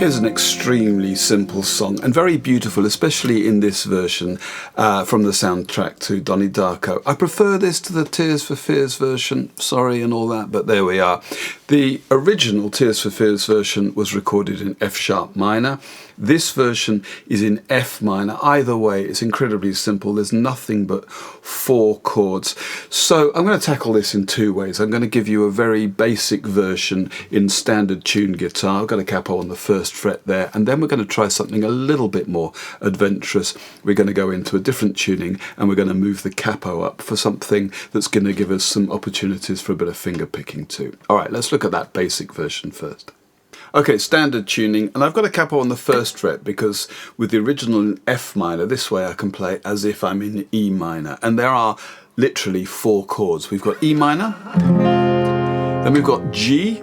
Here's an extremely simple song and very beautiful, especially in this version from the soundtrack to Donnie Darko. I prefer this to the Tears for Fears version, sorry and all that, but there we are. The original Tears for Fears version was recorded in F sharp minor. This version is in F minor. Either way, it's incredibly simple. There's nothing but 4 chords. So I'm going to tackle this in 2 ways. I'm going to give you a very basic version in standard tune guitar. I've got a capo on the 1st fret there, and then we're going to try something a little bit more adventurous. We're going to go into a different tuning, and we're going to move the capo up for something that's going to give us some opportunities for a bit of finger picking too. All right, let's look at that basic version first. Okay, standard tuning, and I've got a capo on the 1st fret because with the original in F minor, this way I can play as if I'm in E minor. And there are literally 4 chords. We've got E minor, then we've got G,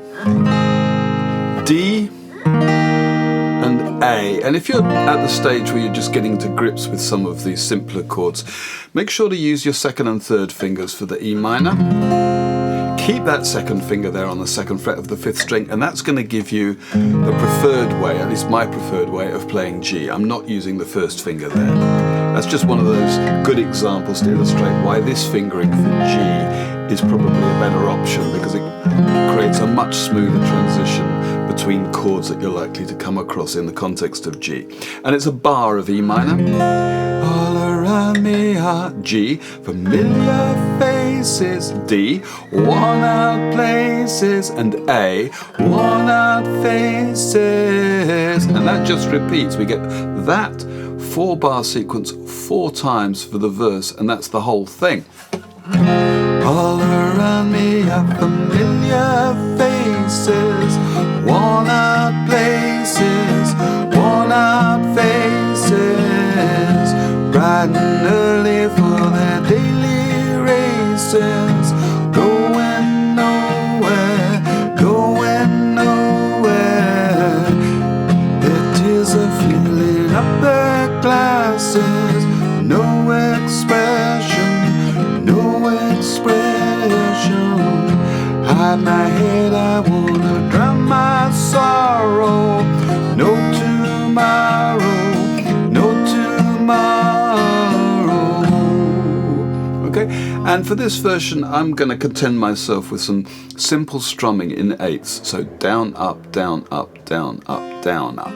D, and A. And if you're at the stage where you're just getting to grips with some of these simpler chords, make sure to use your 2nd and 3rd fingers for the E minor. Keep that 2nd finger there on the 2nd fret of the 5th string, and that's going to give you the preferred way, at least my preferred way of playing G. I'm not using the 1st finger there. That's just one of those good examples to illustrate why this fingering for G is probably a better option, because it creates a much smoother transition between chords that you're likely to come across in the context of G. And it's a bar of E minor. All around me are G, familiar faces, D, worn out places, and A, worn out faces. And that just repeats. We get that 4-bar sequence 4 times for the verse, and that's the whole thing. All around me are familiar faces, worn out places, worn out faces, bright and early for their daily races, going nowhere, going nowhere. Their tears are filling up their glasses, no expression, no expression. Hide my head, I wanna drown my sorrow. No tomorrow, no tomorrow. Okay, and for this version, I'm going to content myself with some simple strumming in 8ths. So down, up, down, up, down, up, down, up.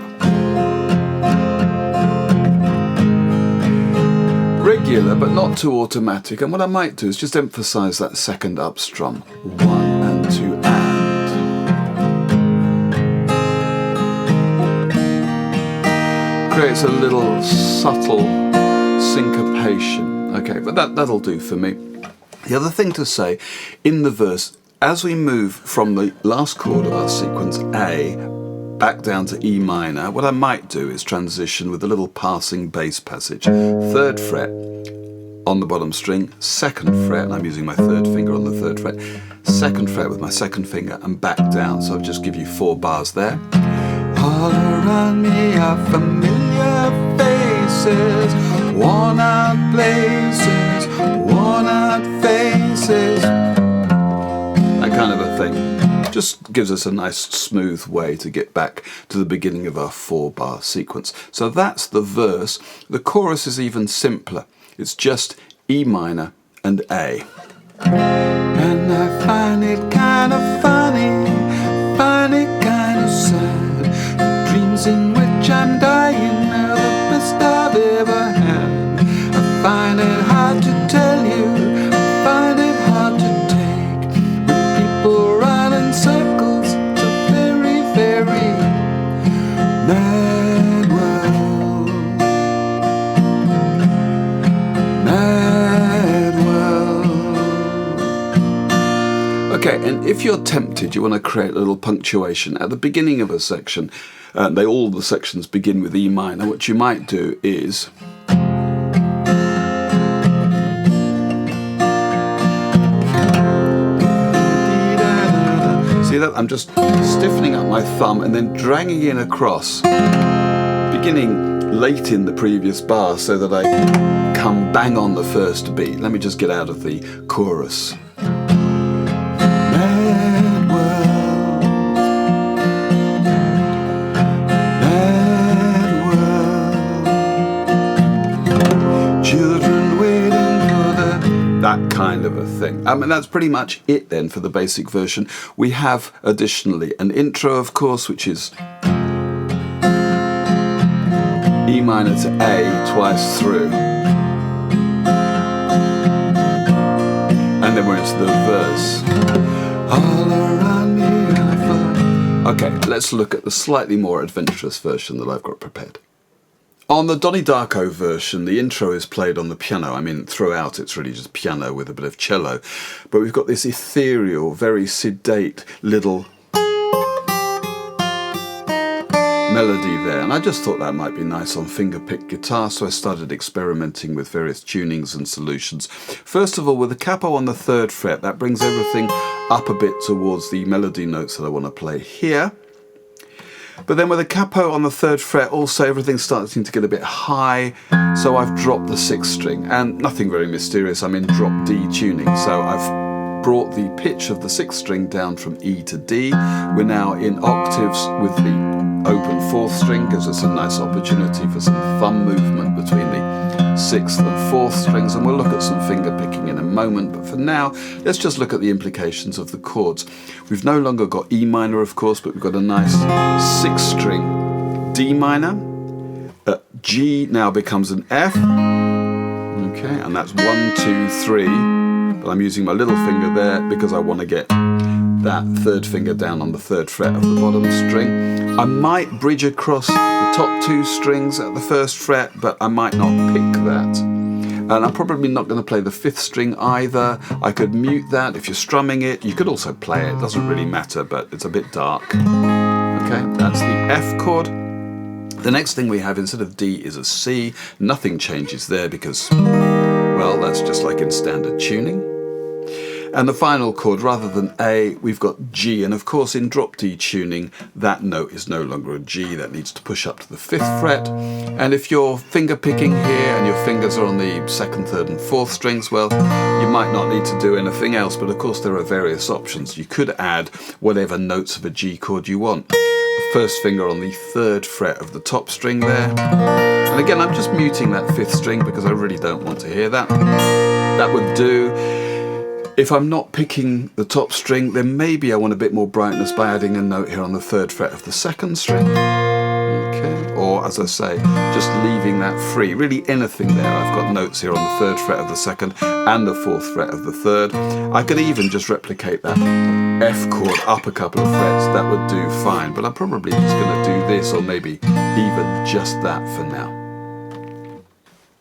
Regular, but not too automatic. And what I might do is just emphasize that 2nd up strum. 1 and 2 and. Creates a little subtle syncopation. Okay, but that'll do for me. The other thing to say, in the verse, as we move from the last chord of our sequence, A, back down to E minor, what I might do is transition with a little passing bass passage. 3rd fret on the bottom string, 2nd fret, and I'm using my 3rd finger on the 3rd fret, 2nd fret with my 2nd finger, and back down. So I'll just give you 4 bars there. All around me are familiar faces, worn out places, worn out faces. That kind of a thing. Just gives us a nice smooth way to get back to the beginning of our 4-bar sequence. So that's the verse. The chorus is even simpler. It's just E minor and A. And I find it kind of funny, find it kind of sad. The dreams in which I'm dying are the best I've ever had. I find it hard to tell you, I find it hard to take. When people run in circles, it's a very, very mad world. Mad world. Okay, and if you're tempted, you want to create a little punctuation at the beginning of a section. All the sections begin with E minor. What you might do is see that? I'm just stiffening up my thumb and then dragging it across, beginning late in the previous bar so that I come bang on the 1st beat. Let me just get out of the chorus. Mad world, And that's pretty much it then for the basic version. We have additionally an intro, of course, which is E minor to A twice through. And then we're into the verse. All around me I find. Okay, let's look at the slightly more adventurous version that I've got prepared. On the Donnie Darko version, the intro is played on the piano. I mean, throughout it's really just piano with a bit of cello. But we've got this ethereal, very sedate little melody there. And I just thought that might be nice on fingerpick guitar, so I started experimenting with various tunings and solutions. First of all, with the capo on the 3rd fret, that brings everything up a bit towards the melody notes that I want to play here. But then with a capo on the 3rd fret, also everything's starting to get a bit high, so I've dropped the 6th string, and nothing very mysterious, I'm in drop D tuning, so I've brought the pitch of the 6th string down from E to D. We're now in octaves with the open 4th string, gives us a nice opportunity for some thumb movement between the 6th and 4th strings, and we'll look at some finger picking in a moment, but for now let's just look at the implications of the chords. We've no longer got E minor, of course, but we've got a nice 6th string D minor. G now becomes an F, okay, and that's 1, 2, 3, but I'm using my little finger there because I want to get that 3rd finger down on the 3rd fret of the bottom string. I might bridge across the top 2 strings at the 1st fret, but I might not pick that. And I'm probably not going to play the 5th string either. I could mute that if you're strumming it. You could also play it, doesn't really matter, but it's a bit dark. Okay, that's the F chord. The next thing we have instead of D is a C. Nothing changes there because, well, that's just like in standard tuning. And the final chord, rather than A, we've got G. And of course, in drop D tuning, that note is no longer a G. That needs to push up to the 5th fret. And if you're finger picking here and your fingers are on the 2nd, 3rd and 4th strings, well, you might not need to do anything else. But of course, there are various options. You could add whatever notes of a G chord you want. The 1st finger on the 3rd fret of the top string there. And again, I'm just muting that 5th string because I really don't want to hear that. That would do. If I'm not picking the top string, then maybe I want a bit more brightness by adding a note here on the 3rd fret of the 2nd string. Okay. Or, as I say, just leaving that free. Really anything there. I've got notes here on the 3rd fret of the 2nd and the 4th fret of the 3rd. I could even just replicate that F chord up a couple of frets. That would do fine. But I'm probably just going to do this, or maybe even just that for now.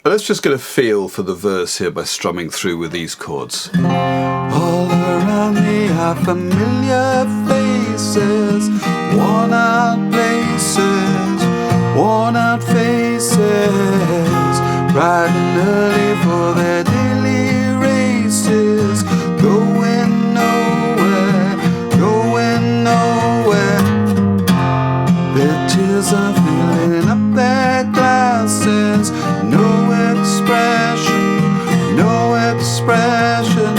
Let's just get a feel for the verse here by strumming through with these chords. All around me are familiar faces, worn out places, worn out faces, bright and early for their daily races, going nowhere, going nowhere. Their tears are filling up their glasses, no expression, no expression.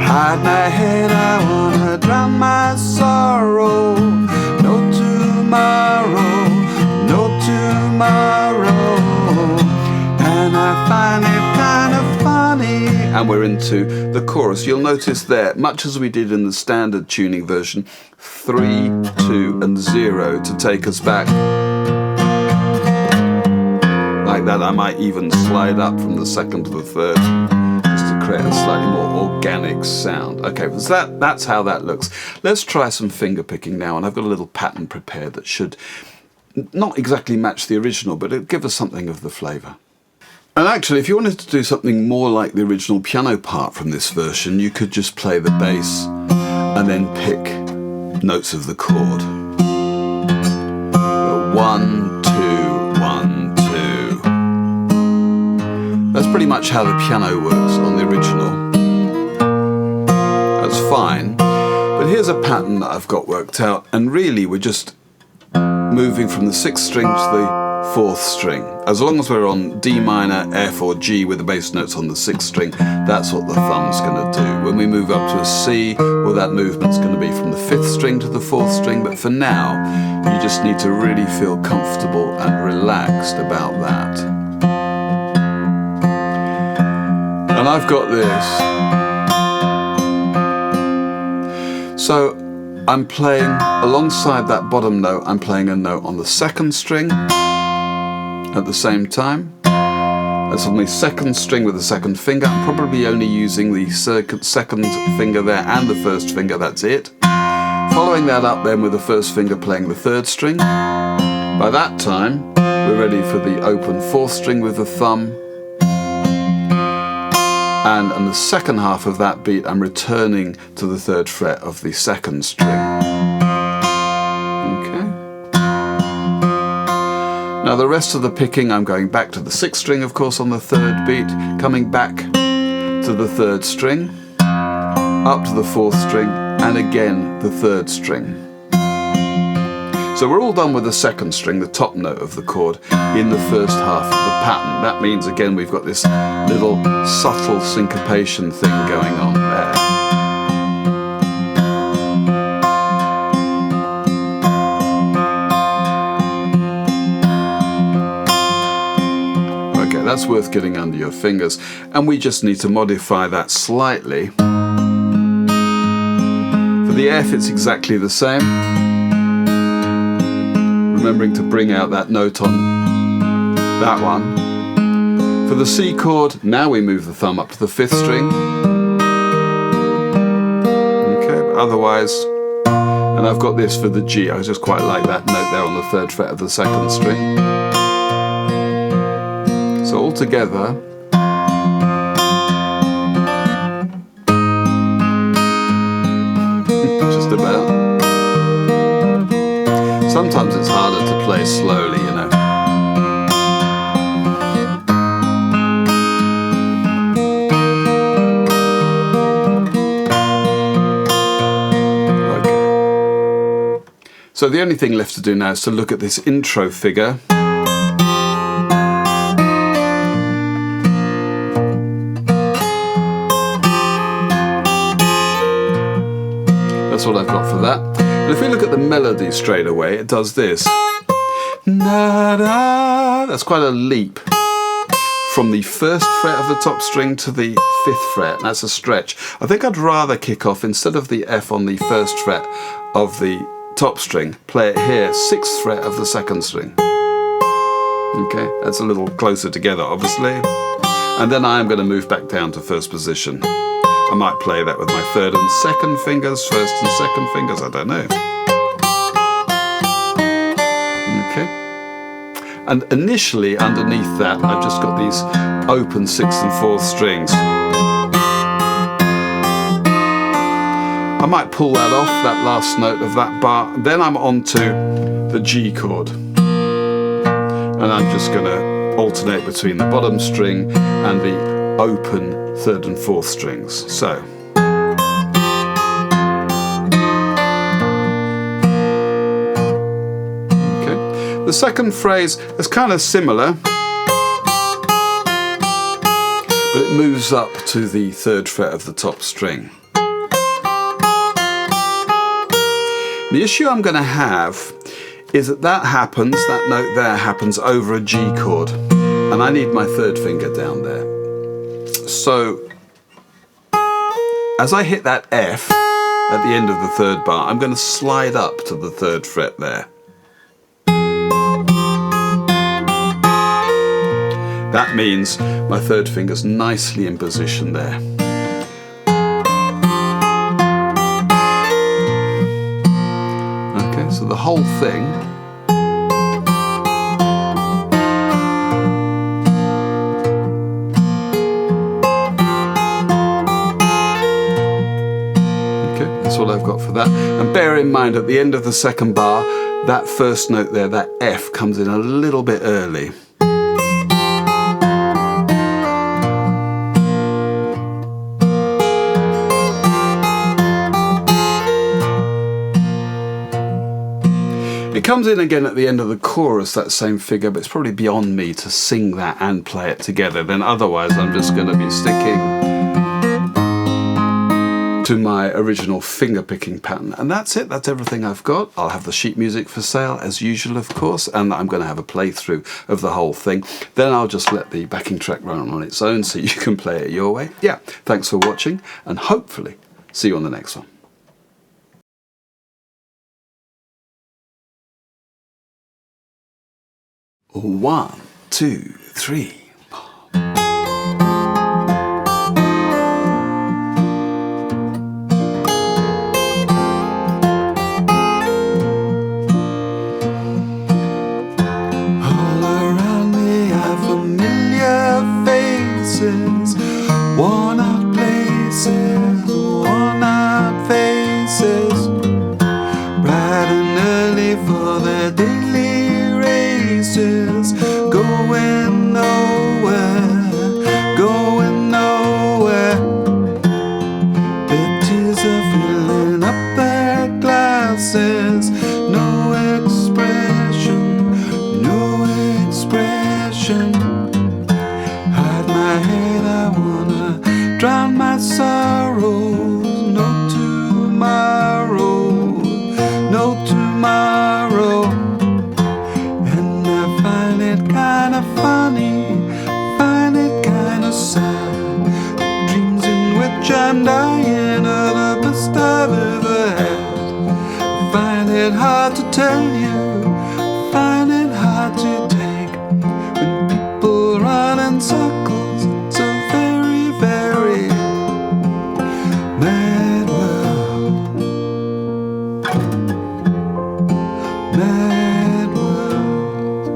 Hide my head, I wanna drown my sorrow. No tomorrow, no tomorrow. And I find it kind of funny. And we're into the chorus. You'll notice there, much as we did in the standard tuning version, 3, 2 and 0 to take us back. Like that, I might even slide up from the 2nd to the 3rd just to create a slightly more organic sound. Okay, so that's how that looks. Let's try some finger picking now, and I've got a little pattern prepared that should not exactly match the original, but it'll give us something of the flavour. And actually, if you wanted to do something more like the original piano part from this version, you could just play the bass and then pick notes of the chord. 1, 2, 1, 2. That's pretty much how the piano works on the original. That's fine. But here's a pattern that I've got worked out, and really we're just moving from the 6th string to the 4th string. As long as we're on D minor, F or G with the bass notes on the 6th string, that's what the thumb's going to do. When we move up to a C, well, that movement's going to be from the 5th string to the 4th string, but for now you just need to really feel comfortable and relaxed about that. And I've got this. So I'm playing, alongside that bottom note, I'm playing a note on the second string at the same time. That's on the second string with the second finger. I'm probably only using the second finger there and the first finger, that's it. Following that up then with the first finger playing the third string. By that time, we're ready for the open fourth string with the thumb. And in the second half of that beat, I'm returning to the third fret of the second string. Okay. Now the rest of the picking, I'm going back to the sixth string, of course, on the third beat, coming back to the third string, up to the fourth string, and again the third string. So we're all done with the second string, the top note of the chord, in the first half of the pattern. That means again we've got this little subtle syncopation thing going on there. Okay, that's worth getting under your fingers, and we just need to modify that slightly. For the F it's exactly the same. Remembering to bring out that note on that one. For the C chord, now we move the thumb up to the fifth string. Okay, but otherwise, and I've got this for the G. I just quite like that note there on the third fret of the second string. So all together, just about. Sometimes it's harder to play slowly, you know. Okay. So the only thing left to do now is to look at this intro figure. That's what I've got for that. And if we look at the melody straight away, it does this. Na-da. That's quite a leap from the first fret of the top string to the fifth fret. That's a stretch. I think I'd rather kick off, instead of the F on the first fret of the top string, play it here, sixth fret of the second string. Okay, that's a little closer together, obviously. And then I am going to move back down to first position. I might play that with my third and second fingers, first and second fingers, I don't know. Okay. And initially, underneath that, I've just got these open sixth and fourth strings. I might pull that off, that last note of that bar. Then I'm on to the G chord. And I'm just going to alternate between the bottom string and the open third and fourth strings. So okay. The second phrase is kind of similar, but it moves up to the third fret of the top string. The issue I'm going to have is that happens, that note there happens over a G chord, and I need my third finger down there. So as I hit that F at the end of the third bar, I'm going to slide up to the third fret there. That means my third finger's nicely in position there. Okay, so the whole thing . That's what I've got for that. And bear in mind, at the end of the second bar, that first note there, that F, comes in a little bit early. It comes in again at the end of the chorus, that same figure, but it's probably beyond me to sing that and play it together. Then otherwise I'm just going to be sticking to my original finger picking pattern. And that's it, that's everything I've got. I'll have the sheet music for sale as usual, of course, and I'm going to have a playthrough of the whole thing. Then I'll just let the backing track run on its own so you can play it your way. Yeah, thanks for watching, and hopefully see you on the next one. 1, 2, 3. Worn out places, worn out faces, bright and early for their daily races, going nowhere, going nowhere. Their tears are filling up their glasses, no expression, no expression. Hide my head, I wanna drown my sorrows. No tomorrow, no tomorrow. And I find it kinda funny, find it kinda sad. The dreams in which I'm dying are the best I've ever had. Find it hard to tell you, find it hard to take. When people run in circles, it's a very, very mad world. Mad world.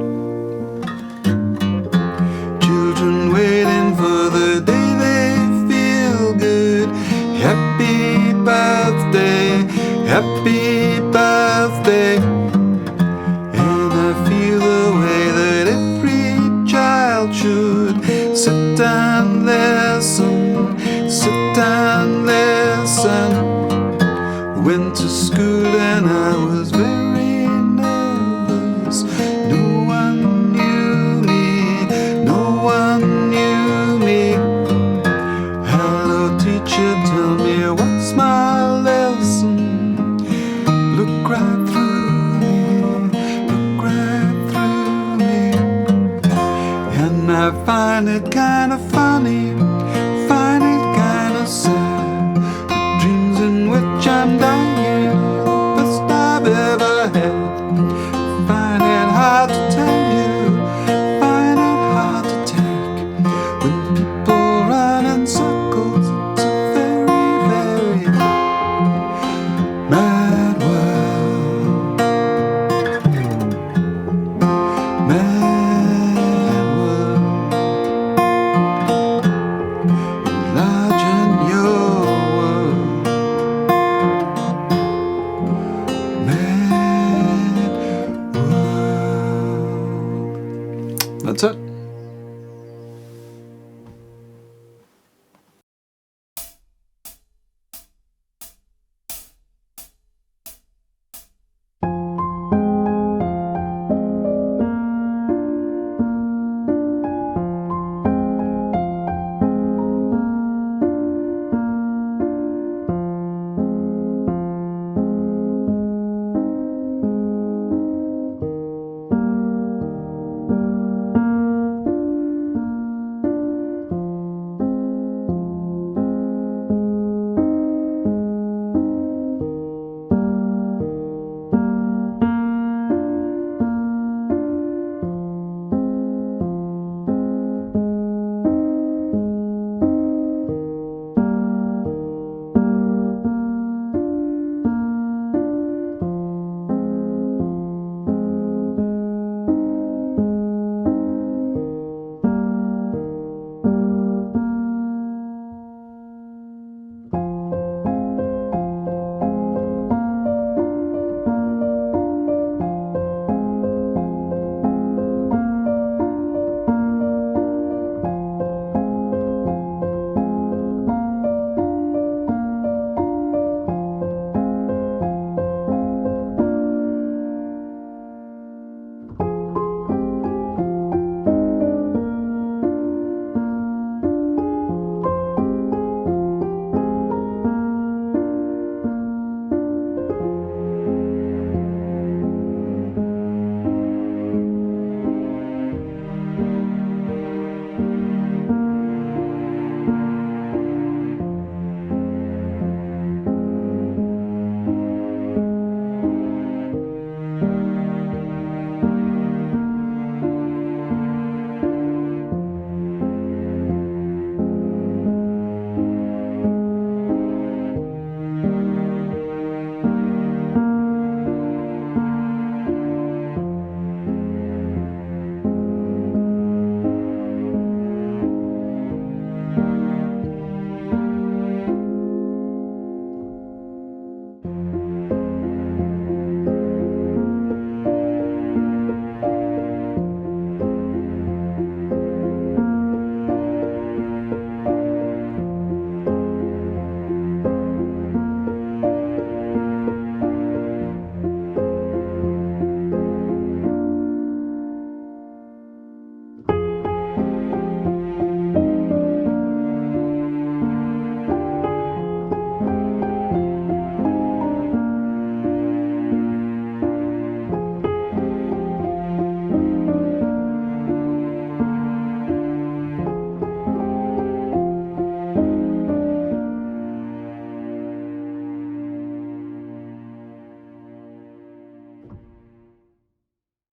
Children waiting for the day they feel good. Happy birthday, happy birthday. And I feel the way that every child should sit and listen, sit and listen. Went to school and I was very nervous. No one knew me, no one knew me. Hello teacher, tell me what's my lesson. Look right through me, look right through me. And I find it kinda funny, find it kinda sad. The dreams in which I'm